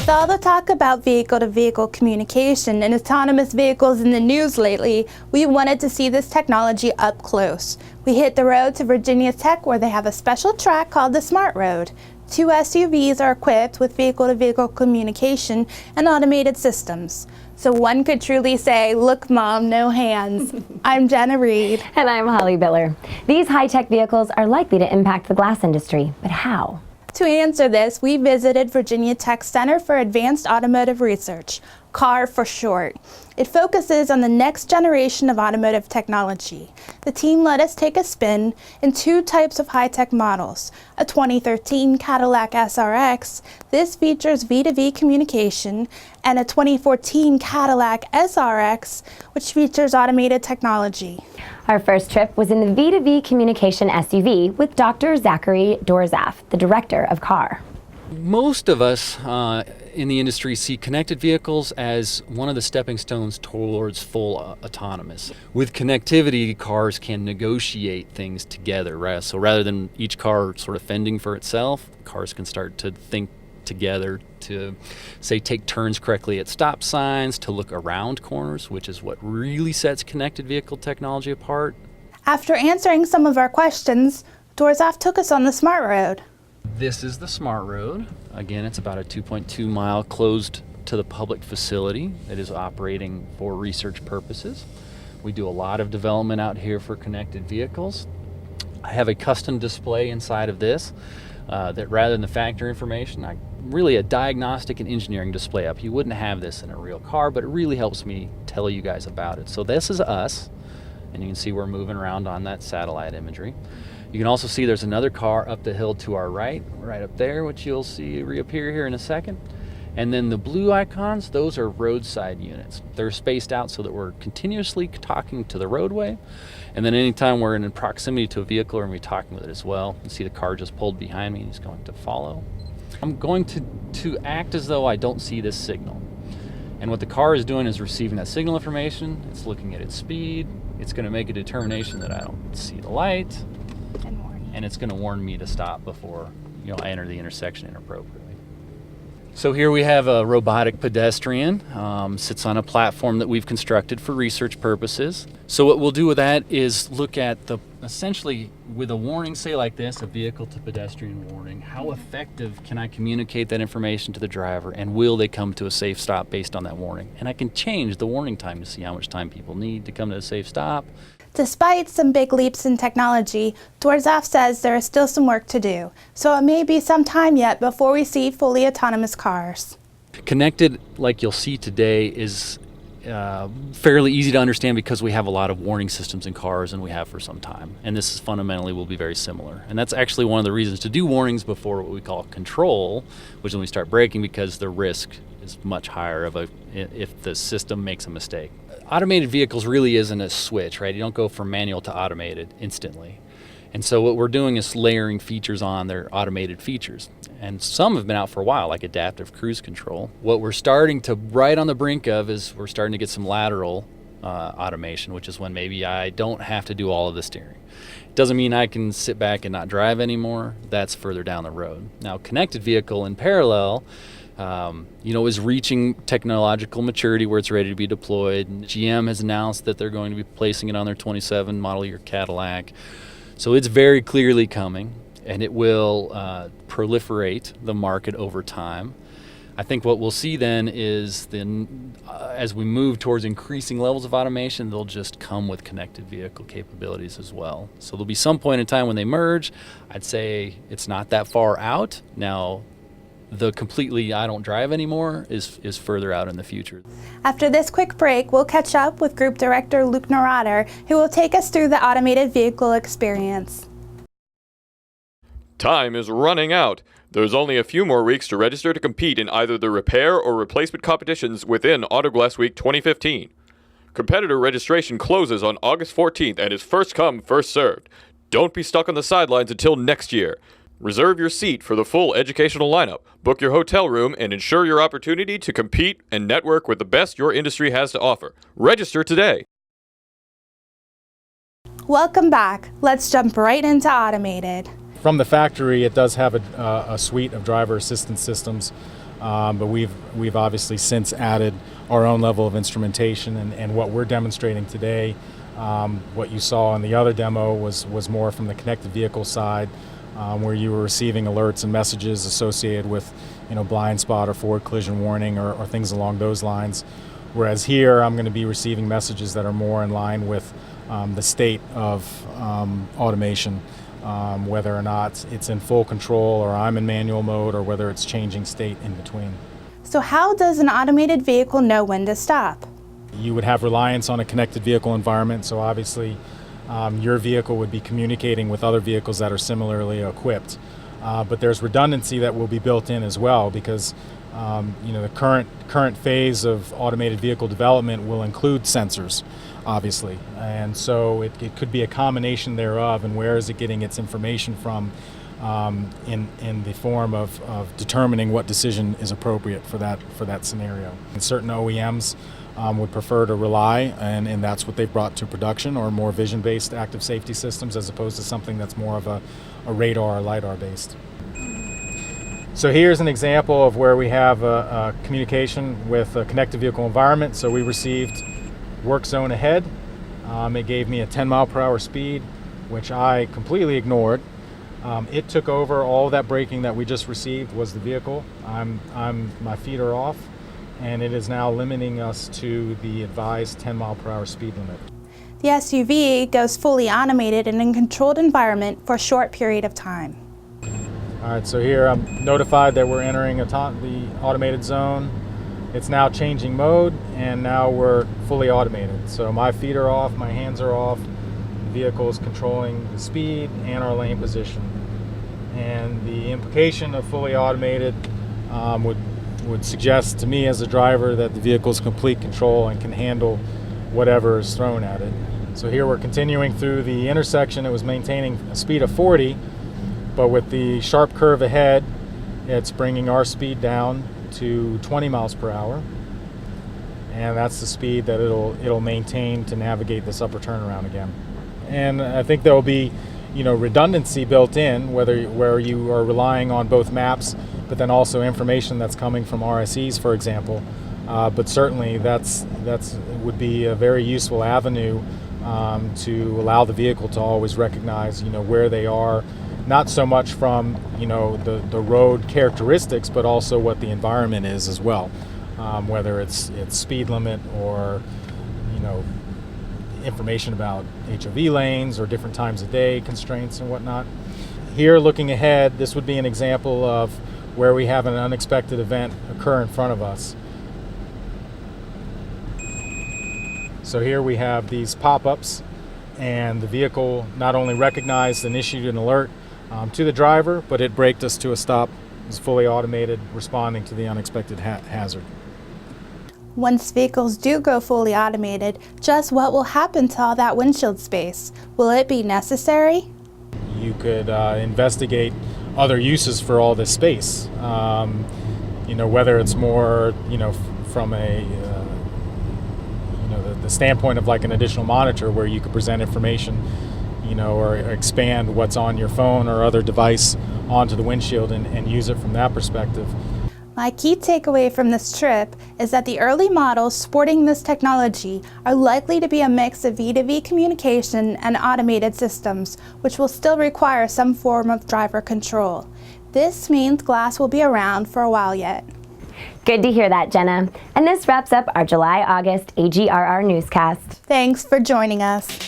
With all the talk about vehicle-to-vehicle communication and autonomous vehicles in the news lately, we wanted to see this technology up close. We hit the road to Virginia Tech, where they have a special track called the Smart Road. 2 SUVs are equipped with vehicle-to-vehicle communication and automated systems. So one could truly say, look Mom, no hands. I'm Jenna Reed. And I'm Holly Biller. These high-tech vehicles are likely to impact the glass industry, but how? To answer this, we visited Virginia Tech Center for Advanced Automotive Research, CAR for short. It focuses on the next generation of automotive technology. The team let us take a spin in 2 types of high-tech models. A 2013 Cadillac SRX, this features V2V communication, and a 2014 Cadillac SRX, which features automated technology. Our first trip was in the V2V communication SUV with Dr. Zachary Dorzaf, the director of CAR. Most of us in the industry see connected vehicles as one of the stepping stones towards full autonomous. With connectivity, cars can negotiate things together, right? So rather than each car sort of fending for itself, cars can start to think together to, say, take turns correctly at stop signs, to look around corners, which is what really sets connected vehicle technology apart. After answering some of our questions, Dorzaf took us on the Smart Road. This is the Smart Road. Again, it's about a 2.2 mile closed to the public facility that is operating for research purposes. We do a lot of development out here for connected vehicles. I have a custom display inside of this that rather than the factory information, really a diagnostic and engineering display up. You wouldn't have this in a real car, but it really helps me tell you guys about it. So this is us, and you can see we're moving around on that satellite imagery. You can also see there's another car up the hill to our right up there, which you'll see reappear here in a second. And then the blue icons, those are roadside units. They're spaced out so that we're continuously talking to the roadway. And then anytime we're in proximity to a vehicle, we're going to be talking with it as well. You see the car just pulled behind me, and he's going to follow. I'm going to act as though I don't see this signal. And what the car is doing is receiving that signal information. It's looking at its speed. It's going to make a determination that I don't see the light. And it's going to warn me to stop before I enter the intersection inappropriately. So here we have a robotic pedestrian, sits on a platform that we've constructed for research purposes. So what we'll do with that is look at essentially with a warning, say like this, a vehicle to pedestrian warning, how effective can I communicate that information to the driver, and will they come to a safe stop based on that warning? And I can change the warning time to see how much time people need to come to a safe stop. Despite some big leaps in technology, Dorzaf says there is still some work to do, so it may be some time yet before we see fully autonomous cars. Connected, like you'll see today, is fairly easy to understand because we have a lot of warning systems in cars, and we have for some time. And this is fundamentally will be very similar. And that's actually one of the reasons to do warnings before what we call control, which is when we start braking, because the risk is much higher if the system makes a mistake. Automated vehicles really isn't a switch, right? You don't go from manual to automated instantly. And so what we're doing is layering features on their automated features. And some have been out for a while, like adaptive cruise control. What we're starting to right on the brink of is we're starting to get some lateral automation, which is when maybe I don't have to do all of the steering. It doesn't mean I can sit back and not drive anymore. That's further down the road. Now, connected vehicle in parallel is reaching technological maturity where it's ready to be deployed. And GM has announced that they're going to be placing it on their 27 model year Cadillac. So it's very clearly coming, and it will proliferate the market over time. I think what we'll see then is as we move towards increasing levels of automation, they'll just come with connected vehicle capabilities as well. So there'll be some point in time when they merge. I'd say it's not that far out. Now, the completely I don't drive anymore is further out in the future. After this quick break, we'll catch up with Group Director Luke Neurotter, who will take us through the automated vehicle experience. Time is running out. There's only a few more weeks to register to compete in either the repair or replacement competitions within Autoglass Week 2015. Competitor registration closes on August 14th and is first come, first served. Don't be stuck on the sidelines until next year. Reserve your seat for the full educational lineup, book your hotel room, and ensure your opportunity to compete and network with the best your industry has to offer. Register today. Welcome back. Let's jump right into automated. From the factory, it does have a suite of driver assistance systems but we've obviously since added our own level of instrumentation, and what we're demonstrating today, what you saw in the other demo was more from the connected vehicle side, where you were receiving alerts and messages associated with, blind spot or forward collision warning or things along those lines. Whereas here, I'm going to be receiving messages that are more in line with the state of automation, whether or not it's in full control or I'm in manual mode, or whether it's changing state in between. So how does an automated vehicle know when to stop? You would have reliance on a connected vehicle environment, so obviously your vehicle would be communicating with other vehicles that are similarly equipped. But there's redundancy that will be built in as well, because the current phase of automated vehicle development will include sensors, obviously, and so it could be a combination thereof. And where is it getting its information from, in the form of determining what decision is appropriate for that scenario. And certain OEMs would prefer to rely, and that's what they've brought to production, or more vision-based active safety systems, as opposed to something that's more of a radar or LiDAR based. So here's an example of where we have a communication with a connected vehicle environment. So we received work zone ahead. It gave me a 10 mile per hour speed, which I completely ignored. It took over. All that braking that we just received was the vehicle. My feet are off, and it is now limiting us to the advised 10 mile per hour speed limit. The SUV goes fully automated in a controlled environment for a short period of time. All right, so here I'm notified that we're entering the automated zone. It's now changing mode, and now we're fully automated. So my feet are off, my hands are off, the vehicle is controlling the speed and our lane position. And the implication of fully automated would suggest to me as a driver that the vehicle is complete control and can handle whatever is thrown at it. So here we're continuing through the intersection. It was maintaining a speed of 40, but with the sharp curve ahead, it's bringing our speed down to 20 miles per hour. And that's the speed that it'll maintain to navigate this upper turnaround again. And I think there'll be, redundancy built in, where you are relying on both maps, but then also information that's coming from RSEs, for example. But certainly that would be a very useful avenue to allow the vehicle to always recognize, where they are, not so much from, the road characteristics, but also what the environment is as well, whether it's speed limit or, information about HOV lanes or different times of day constraints and whatnot. Here, looking ahead, this would be an example of where we have an unexpected event occur in front of us. So here we have these pop-ups, and the vehicle not only recognized and issued an alert to the driver, but it braked us to a stop. It was fully automated, responding to the unexpected hazard. Once vehicles do go fully automated, just what will happen to all that windshield space? Will it be necessary? You could investigate other uses for all this space. Whether it's more, from the standpoint of like an additional monitor where you could present information, or expand what's on your phone or other device onto the windshield and use it from that perspective. My key takeaway from this trip is that the early models sporting this technology are likely to be a mix of V2V communication and automated systems, which will still require some form of driver control. This means glass will be around for a while yet. Good to hear that, Jenna. And this wraps up our July-August AGRR newscast. Thanks for joining us.